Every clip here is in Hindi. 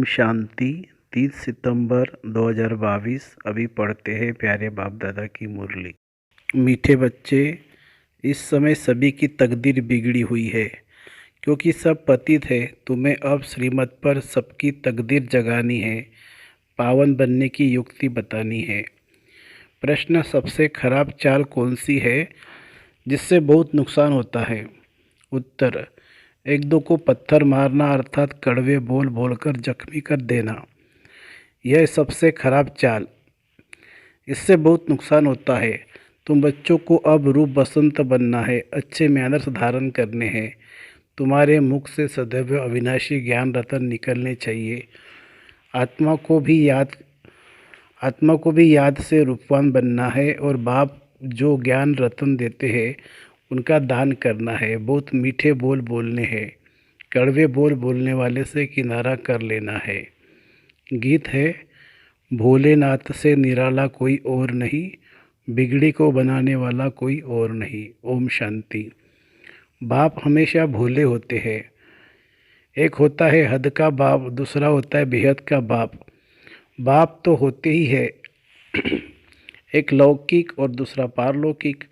ओम शांति। 30 सितंबर 2022। अभी पढ़ते हैं प्यारे बाप दादा की मुरली। मीठे बच्चे, इस समय सभी की तकदीर बिगड़ी हुई है, क्योंकि सब पतित है। तुम्हें अब श्रीमत पर सबकी तकदीर जगानी है, पावन बनने की युक्ति बतानी है। प्रश्न, सबसे खराब चाल कौन सी है जिससे बहुत नुकसान होता है? उत्तर, एक दो को पत्थर मारना अर्थात कड़वे बोल बोलकर जख्मी कर देना। यह सबसे खराब चाल, इससे बहुत नुकसान होता है। तुम बच्चों को अब रूप बसंत बनना है, अच्छे मैनर्स धारण करने हैं। तुम्हारे मुख से सदैव अविनाशी ज्ञान रतन निकलने चाहिए। आत्मा को भी याद से रूपवान बनना है और बाप जो ज्ञान रतन देते हैं उनका दान करना है। बहुत मीठे बोल बोलने हैं, कड़वे बोल बोलने वाले से किनारा कर लेना है। गीत है, भोलेनाथ से निराला कोई और नहीं, बिगड़ी को बनाने वाला कोई और नहीं। ओम शांति। बाप हमेशा भोले होते हैं। एक होता है हद का बाप, दूसरा होता है बेहद का बाप। बाप तो होते ही है, एक लौकिक और दूसरा पारलौकिक।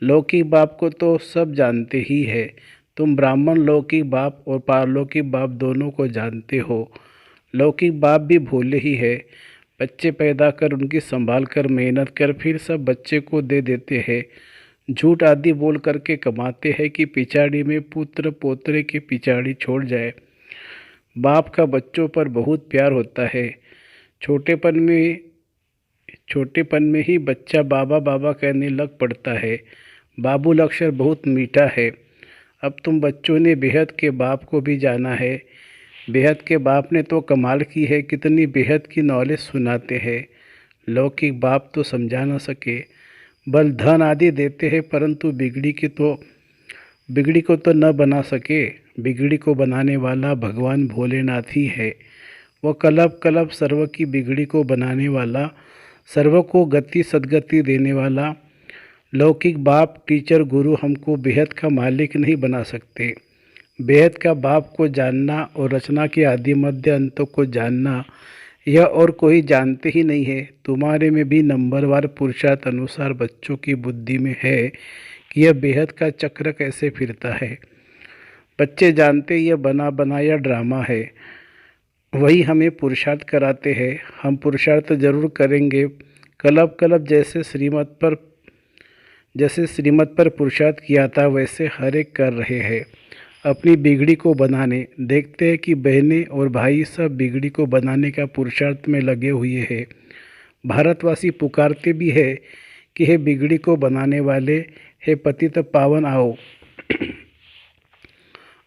लौकिक बाप को तो सब जानते ही है। तुम ब्राह्मण लौकिक बाप और पारलौकिक बाप दोनों को जानते हो। लौकिक बाप भी भोले ही है। बच्चे पैदा कर उनकी संभाल कर मेहनत कर फिर सब बच्चे को दे देते हैं। झूठ आदि बोल करके कमाते हैं कि पिछाड़ी में पुत्र पोतरे की पिछाड़ी छोड़ जाए। बाप का बच्चों पर बहुत प्यार होता है। छोटेपन में ही बच्चा बाबा बाबा कहने लग पड़ता है। बाबुल अक्षर बहुत मीठा है। अब तुम बच्चों ने बेहद के बाप को भी जाना है। बेहद के बाप ने तो कमाल की है, कितनी बेहद की नॉलेज सुनाते हैं। लौकिक बाप तो समझा न सके, बल धन आदि देते हैं, परंतु बिगड़ी को तो न बना सके। बिगड़ी को बनाने वाला भगवान भोलेनाथ ही है। वह कलब कलब सर्व की बिगड़ी को बनाने वाला, सर्व को गति सद्गति देने वाला। लौकिक बाप टीचर गुरु हमको बेहद का मालिक नहीं बना सकते। बेहद का बाप को जानना और रचना के आदि मध्य अंतों को जानना, यह और कोई जानते ही नहीं है। तुम्हारे में भी नंबरवार पुरुषार्थ अनुसार बच्चों की बुद्धि में है कि यह बेहद का चक्र कैसे फिरता है। बच्चे जानते यह बना बनाया ड्रामा है, वही हमें पुरुषार्थ कराते हैं। हम पुरुषार्थ जरूर करेंगे। कलब कलब जैसे श्रीमत पर पुरुषार्थ किया था वैसे हर एक कर रहे हैं। अपनी बिगड़ी को बनाने देखते हैं कि बहनें और भाई सब बिगड़ी को बनाने का पुरुषार्थ में लगे हुए हैं। भारतवासी पुकारते भी है कि हे बिगड़ी को बनाने वाले, हे पतित पावन आओ।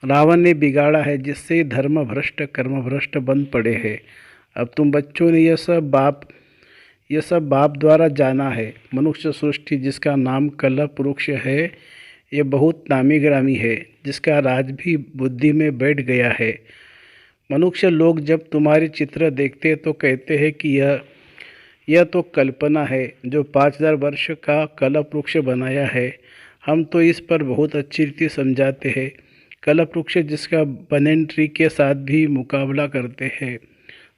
रावण ने बिगाड़ा है, जिससे धर्म भ्रष्ट कर्म भ्रष्ट बन पड़े हैं। अब तुम बच्चों ने यह सब बाप द्वारा जाना है। मनुष्य सृष्टि जिसका नाम कल्प वृक्ष है, यह बहुत नामी ग्रामी है, जिसका राज भी बुद्धि में बैठ गया है। मनुष्य लोग जब तुम्हारे चित्र देखते तो कहते हैं कि यह तो कल्पना है, जो 5000 वर्ष का कल्प वृक्ष बनाया है। हम तो इस पर बहुत अच्छी रीति समझाते हैं। कल्प वृक्ष जिसका बनेन ट्री के साथ भी मुकाबला करते हैं।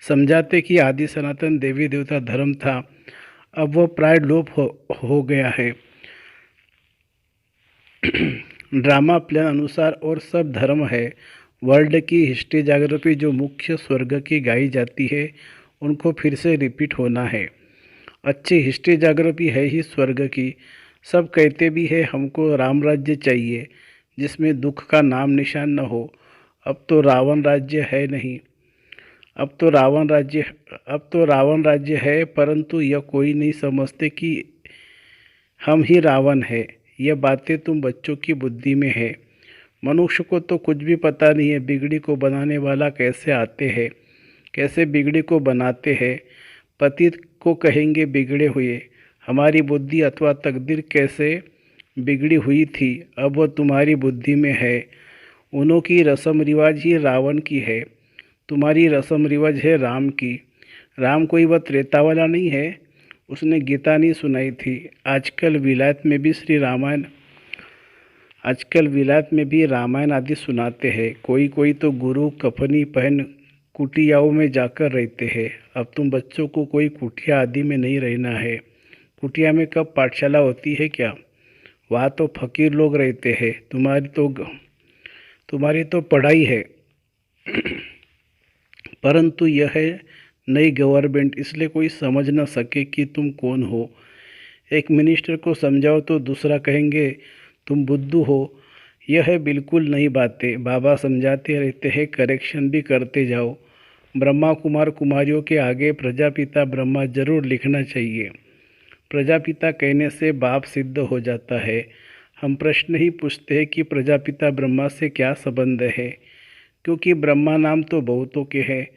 समझाते कि आदि सनातन देवी देवता धर्म था, अब वह प्राय लोप हो गया है। ड्रामा प्लान अनुसार और सब धर्म है। वर्ल्ड की हिस्ट्री जाग्राफी जो मुख्य स्वर्ग की गाई जाती है, उनको फिर से रिपीट होना है। अच्छी हिस्ट्री जाग्राफी है ही स्वर्ग की। सब कहते भी है हमको राम राज्य चाहिए, जिसमें दुख का नाम निशान न हो। अब तो रावण राज्य है नहीं, अब तो रावण राज्य है, परंतु यह कोई नहीं समझते कि हम ही रावण है। यह बातें तुम बच्चों की बुद्धि में है। मनुष्य को तो कुछ भी पता नहीं है बिगड़ी को बनाने वाला कैसे आते हैं, कैसे बिगड़ी को बनाते हैं। पतित को कहेंगे बिगड़े हुए। हमारी बुद्धि अथवा तकदीर कैसे बिगड़ी हुई थी, अब वह तुम्हारी बुद्धि में है। उन्हों की रस्म रिवाज ही रावण की है, तुम्हारी रस्म रिवाज है राम की। राम कोई वह त्रेता वाला नहीं है, उसने गीता नहीं सुनाई थी। आजकल विलायत में भी रामायण आदि सुनाते हैं। कोई कोई तो गुरु कफनी पहन कुटियाओं में जाकर रहते हैं। अब तुम बच्चों को कोई कुटिया आदि में नहीं रहना है। कुटिया में कब पाठशाला होती है क्या? वहाँ तो फकीर लोग रहते हैं। तुम्हारी तो पढ़ाई है, परंतु यह है नई गवर्नमेंट, इसलिए कोई समझ न सके कि तुम कौन हो। एक मिनिस्टर को समझाओ तो दूसरा कहेंगे तुम बुद्धू हो। यह है बिल्कुल नई बातें। बाबा समझाते रहते हैं, करेक्शन भी करते जाओ। ब्रह्मा कुमार कुमारियों के आगे प्रजापिता ब्रह्मा जरूर लिखना चाहिए। प्रजापिता कहने से बाप सिद्ध हो जाता है। हम प्रश्न ही पूछते हैं कि प्रजापिता ब्रह्मा से क्या संबंध है, क्योंकि ब्रह्मा नाम तो बहुतों के हैं।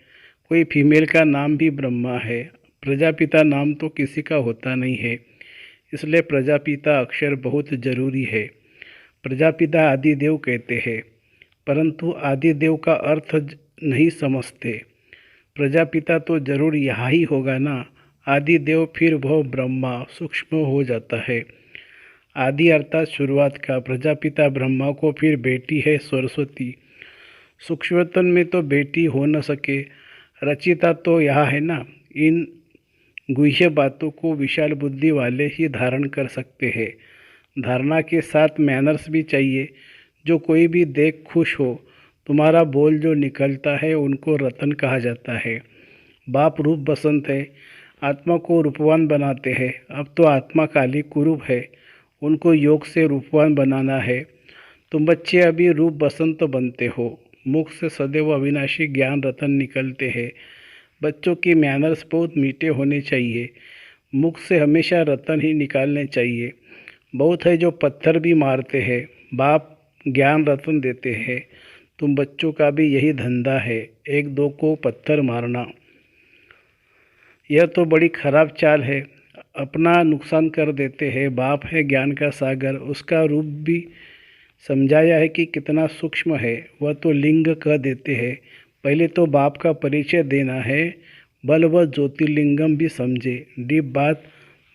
कोई फीमेल का नाम भी ब्रह्मा है। प्रजापिता नाम तो किसी का होता नहीं है, इसलिए प्रजापिता अक्षर बहुत जरूरी है। प्रजापिता आदिदेव कहते हैं, परंतु आदिदेव का अर्थ नहीं समझते। प्रजापिता तो जरूर यहाँ ही होगा ना। आदिदेव फिर वह ब्रह्मा सूक्ष्म हो जाता है। आदि अर्थात शुरुआत का। प्रजापिता ब्रह्मा को फिर बेटी है सरस्वती। सूक्ष्मतन में तो बेटी हो न सके। रचिता तो यहाँ है ना। इन गुह्य बातों को विशाल बुद्धि वाले ही धारण कर सकते हैं। धारणा के साथ मैनर्स भी चाहिए। जो कोई भी देख खुश हो। तुम्हारा बोल जो निकलता है उनको रतन कहा जाता है। बाप रूप बसंत है, आत्मा को रूपवान बनाते हैं। अब तो आत्मा काली कुरूप है, उनको योग से रूपवान बनाना है। तुम बच्चे अभी रूप बसंत बनते हो। मुख से सदैव अविनाशी ज्ञान रतन निकलते हैं। बच्चों की मैनर्स बहुत मीठे होने चाहिए। मुख से हमेशा रतन ही निकालने चाहिए। बहुत है जो पत्थर भी मारते हैं, बाप ज्ञान रतन देते हैं। तुम बच्चों का भी यही धंधा है, एक दो को पत्थर मारना। यह तो बड़ी खराब चाल है, अपना नुकसान कर देते हैं। बाप है ज्ञान का सागर, उसका रूप भी समझाया है कि कितना सूक्ष्म है। वह तो लिंग कह देते हैं। पहले तो बाप का परिचय देना है। बल व ज्योतिर्लिंगम भी समझे। डीप बात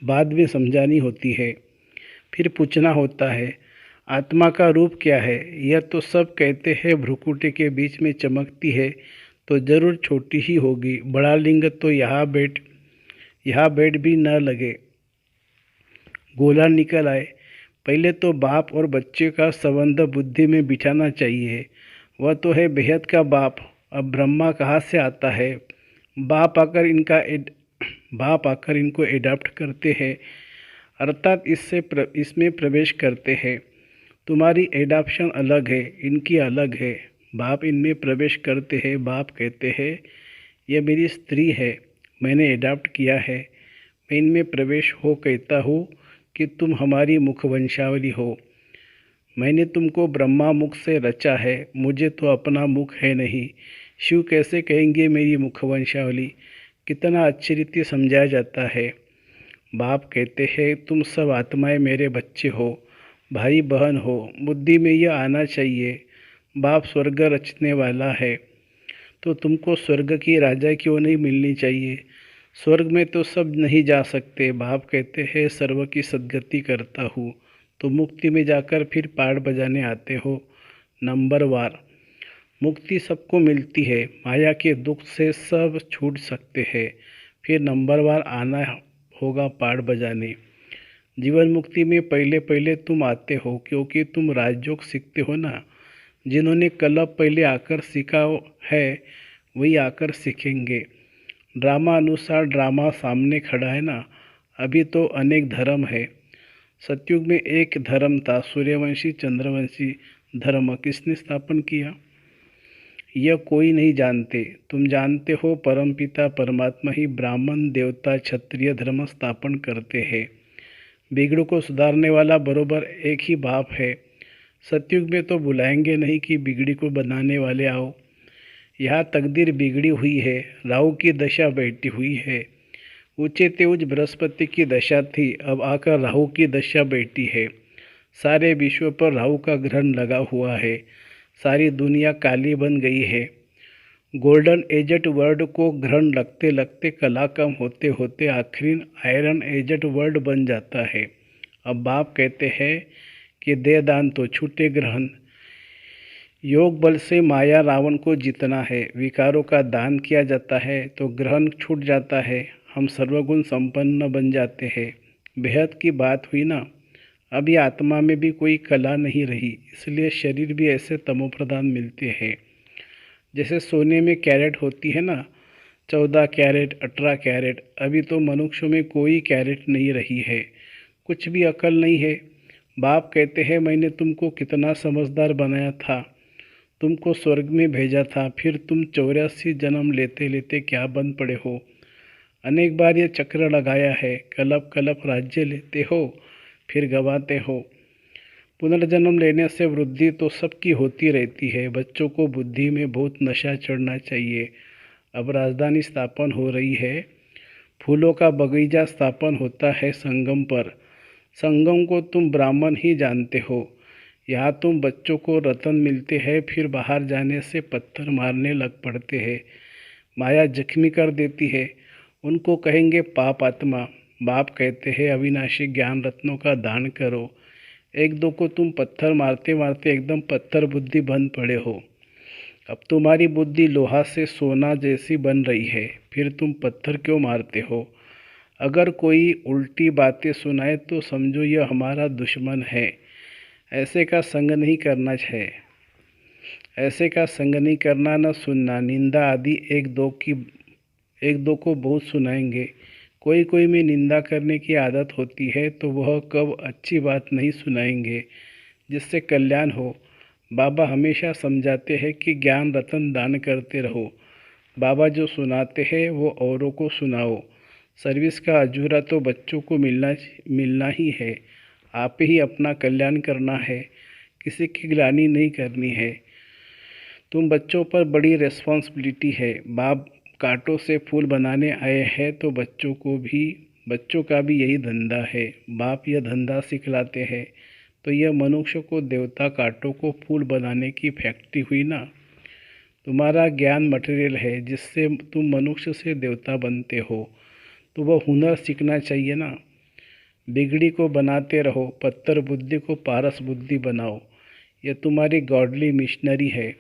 बाद में समझानी होती है। फिर पूछना होता है, आत्मा का रूप क्या है? यह तो सब कहते हैं भ्रुकुटी के बीच में चमकती है, तो जरूर छोटी ही होगी। बड़ा लिंग तो यहाँ बैठ भी न लगे, गोला निकल आए। पहले तो बाप और बच्चे का संबंध बुद्धि में बिठाना चाहिए। वह तो है बेहद का बाप। अब ब्रह्मा कहाँ से आता है? बाप आकर इनको एडाप्ट करते हैं, अर्थात इसमें प्रवेश करते हैं। तुम्हारी एडाप्शन अलग है, इनकी अलग है। बाप इनमें प्रवेश करते हैं। बाप कहते हैं, यह मेरी स्त्री है, मैंने एडाप्ट किया है। मैं इनमें प्रवेश हो कहता हूँ कि तुम हमारी मुखवंशावली हो। मैंने तुमको ब्रह्मा मुख से रचा है, मुझे तो अपना मुख है नहीं। शिव कैसे कहेंगे मेरी मुखवंशावली? कितना अच्छी रीति समझाया जाता है। बाप कहते हैं, तुम सब आत्माएं मेरे बच्चे हो, भाई बहन हो। बुद्धि में यह आना चाहिए। बाप स्वर्ग रचने वाला है, तो तुमको स्वर्ग की राजा क्यों नहीं मिलनी चाहिए? स्वर्ग में तो सब नहीं जा सकते। बाप कहते हैं, सर्व की सद्गति करता हूँ, तो मुक्ति में जाकर फिर पाड़ बजाने आते हो। नंबर वार मुक्ति सबको मिलती है। माया के दुख से सब छूट सकते हैं। फिर नंबरवार आना होगा पाड़ बजाने। जीवन मुक्ति में पहले पहले तुम आते हो, क्योंकि तुम राजयोग सीखते हो ना। जिन्होंने कलब पहले आकर सीखा है वही आकर सीखेंगे। ड्रामा अनुसार ड्रामा सामने खड़ा है ना। अभी तो अनेक धर्म है। सतयुग में एक धर्म था, सूर्यवंशी चंद्रवंशी धर्म। किसने स्थापन किया? यह कोई नहीं जानते। तुम जानते हो, परमपिता परमात्मा ही ब्राह्मण देवता क्षत्रिय धर्म स्थापन करते हैं। बिगड़ों को सुधारने वाला बरोबर एक ही बाप है। सतयुग में तो बुलाएंगे नहीं कि बिगड़ी को बनाने वाले आओ। यहाँ तकदीर बिगड़ी हुई है, राहु की दशा बैठी हुई है। ऊंचे तेज बृहस्पति की दशा थी, अब आकर राहु की दशा बैठी है। सारे विश्व पर राहु का ग्रहण लगा हुआ है। सारी दुनिया काली बन गई है। गोल्डन एजट वर्ल्ड को ग्रहण लगते लगते कला कम होते होते आखिरी आयरन एजट वर्ल्ड बन जाता है। अब बाप कहते हैं कि दे दान तो छूटे ग्रहण। योग बल से माया रावण को जीतना है। विकारों का दान किया जाता है तो ग्रहण छूट जाता है, हम सर्वगुण संपन्न बन जाते हैं। बेहद की बात हुई ना। अभी आत्मा में भी कोई कला नहीं रही, इसलिए शरीर भी ऐसे तमोप्रधान मिलते हैं। जैसे सोने में कैरेट होती है ना, 14 कैरेट 18 कैरेट। अभी तो मनुष्यों में कोई कैरेट नहीं रही है, कुछ भी अकल नहीं है। बाप कहते हैं मैंने तुमको कितना समझदार बनाया था, तुमको स्वर्ग में भेजा था, फिर तुम 84 जन्म लेते लेते क्या बन पड़े हो। अनेक बार ये चक्र लगाया है, कलप कलप राज्य लेते हो फिर गवाते हो। पुनर्जन्म लेने से वृद्धि तो सबकी होती रहती है। बच्चों को बुद्धि में बहुत नशा चढ़ना चाहिए। अब राजधानी स्थापन हो रही है, फूलों का बगीचा स्थापन होता है संगम पर। संगम को तुम ब्राह्मण ही जानते हो। यहाँ तुम बच्चों को रतन मिलते हैं, फिर बाहर जाने से पत्थर मारने लग पड़ते हैं। माया जख्मी कर देती है, उनको कहेंगे पाप आत्मा। बाप कहते हैं अविनाशी ज्ञान रत्नों का दान करो। एक दो को तुम पत्थर मारते मारते एकदम पत्थर बुद्धि बन पड़े हो। अब तुम्हारी बुद्धि लोहा से सोना जैसी बन रही है, फिर तुम पत्थर क्यों मारते हो। अगर कोई उल्टी बातें सुनाए तो समझो यह हमारा दुश्मन है। ऐसे का संग नहीं करना है, ऐसे का संग नहीं करना, न सुनना। निंदा आदि एक दो को बहुत सुनाएंगे। कोई कोई में निंदा करने की आदत होती है तो वह कब अच्छी बात नहीं सुनाएंगे जिससे कल्याण हो। बाबा हमेशा समझाते हैं कि ज्ञान रतन दान करते रहो। बाबा जो सुनाते हैं वो औरों को सुनाओ। सर्विस का अजूरा तो बच्चों को मिलना ही है। आप ही अपना कल्याण करना है, किसी की ग्लानि नहीं करनी है। तुम बच्चों पर बड़ी रिस्पॉन्सिबिलिटी है। बाप कांटों से फूल बनाने आए हैं तो बच्चों का भी यही धंधा है। बाप यह धंधा सिखलाते हैं तो यह मनुष्य को देवता कांटों को फूल बनाने की फैक्ट्री हुई ना। तुम्हारा ज्ञान मटेरियल है जिससे तुम मनुष्य से देवता बनते हो, तो वह हुनर सीखना चाहिए ना। बिगड़ी को बनाते रहो, पत्थर बुद्धि को पारस बुद्धि बनाओ। यह तुम्हारी गॉडली मिशनरी है।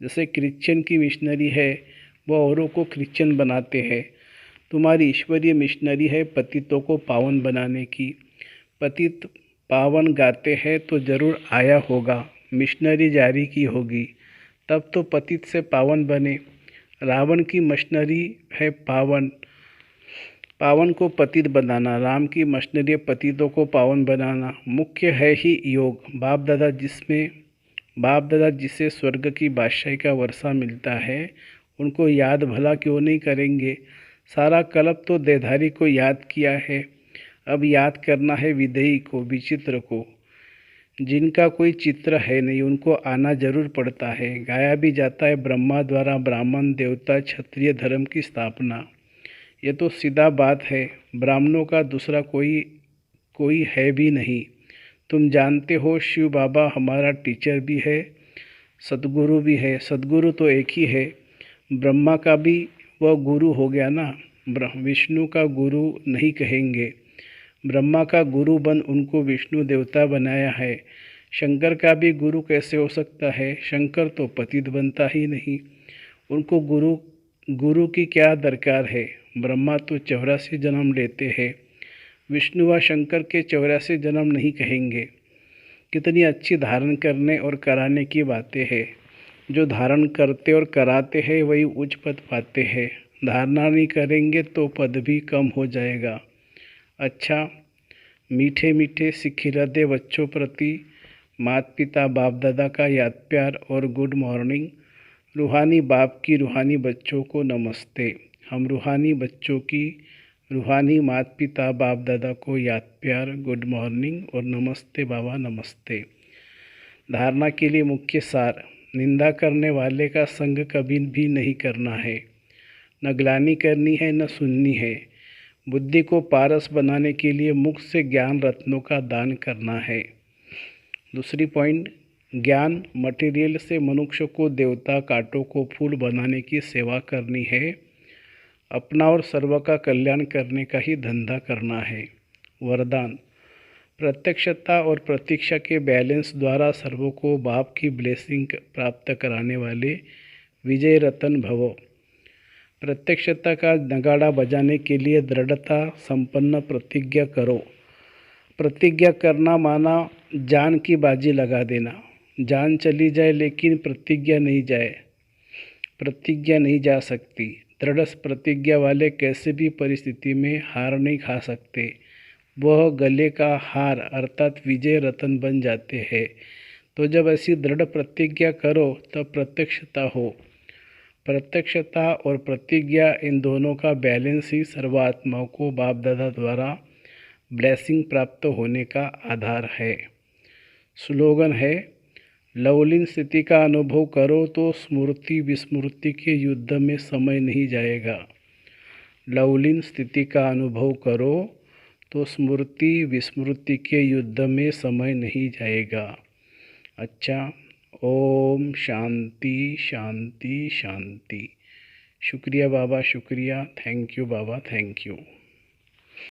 जैसे क्रिश्चियन की मिशनरी है, वह औरों को क्रिश्चियन बनाते हैं। तुम्हारी ईश्वरीय मिशनरी है पतितों को पावन बनाने की। पतित पावन गाते हैं तो जरूर आया होगा, मिशनरी जारी की होगी, तब तो पतित से पावन बने। रावण की मशीनरी है पावन, पावन को पतित बनाना। राम की मशीनरी पतितों को पावन बनाना। मुख्य है ही योग। बाप दादा जिसे स्वर्ग की बादशाही का वर्षा मिलता है, उनको याद भला क्यों नहीं करेंगे। सारा कल्प तो देहधारी को याद किया है, अब याद करना है विदेही को, विचित्र को। जिनका कोई चित्र है नहीं उनको आना जरूर पड़ता है। गाया भी जाता है ब्रह्मा द्वारा ब्राह्मण देवता क्षत्रिय धर्म की स्थापना। ये तो सीधा बात है, ब्राह्मणों का दूसरा कोई है भी नहीं। तुम जानते हो शिव बाबा हमारा टीचर भी है, सदगुरु भी है। सदगुरु तो एक ही है, ब्रह्मा का भी वह गुरु हो गया ना। विष्णु का गुरु नहीं कहेंगे, ब्रह्मा का गुरु बन उनको विष्णु देवता बनाया है। शंकर का भी गुरु कैसे हो सकता है, शंकर तो पतित बनता ही नहीं। उनको गुरु की क्या दरकार है। ब्रह्मा तो 84 जन्म लेते हैं, विष्णु व शंकर के 84 जन्म नहीं कहेंगे। कितनी अच्छी धारण करने और कराने की बातें हैं। जो धारण करते और कराते हैं वही उच्च पद पाते हैं, धारणा नहीं करेंगे तो पद भी कम हो जाएगा। अच्छा, मीठे मीठे सिखिलते बच्चों प्रति माता पिता बाप दादा का याद प्यार और गुड मॉर्निंग। रूहानी बाप की रूहानी बच्चों को नमस्ते। हम रूहानी बच्चों की रूहानी माता पिता बाप दादा को याद प्यार, गुड मॉर्निंग और नमस्ते बाबा नमस्ते। धारणा के लिए मुख्य सार, निंदा करने वाले का संग कभी भी नहीं करना है, न ग्लानि करनी है न सुननी है। बुद्धि को पारस बनाने के लिए मुख से ज्ञान रत्नों का दान करना है। दूसरी पॉइंट, ज्ञान मटेरियल से मनुष्य को देवता कांटों को फूल बनाने की सेवा करनी है। अपना और सर्व का कल्याण करने का ही धंधा करना है। वरदान, प्रत्यक्षता और प्रतीक्षा के बैलेंस द्वारा सर्वों को बाप की ब्लेसिंग प्राप्त कराने वाले विजय रतन भवो। प्रत्यक्षता का नगाड़ा बजाने के लिए दृढ़ता संपन्न प्रतिज्ञा करो। प्रतिज्ञा करना माना जान की बाजी लगा देना। जान चली जाए लेकिन प्रतिज्ञा नहीं जा सकती। दृढ़ प्रतिज्ञा वाले कैसे भी परिस्थिति में हार नहीं खा सकते। वह गले का हार अर्थात विजय रतन बन जाते हैं। तो जब ऐसी दृढ़ प्रतिज्ञा करो तब प्रत्यक्षता हो। प्रत्यक्षता और प्रतिज्ञा इन दोनों का बैलेंस ही सर्वात्माओं को बाप दादा द्वारा ब्लेसिंग प्राप्त होने का आधार है। स्लोगन है, लवलीन स्थिति का अनुभव करो तो स्मृति विस्मृति के युद्ध में समय नहीं जाएगा। लवलीन स्थिति का अनुभव करो तो स्मृति विस्मृति के युद्ध में समय नहीं जाएगा। अच्छा, ओम शांति शांति शांति। शुक्रिया बाबा, शुक्रिया। Thank you Baba, thank you.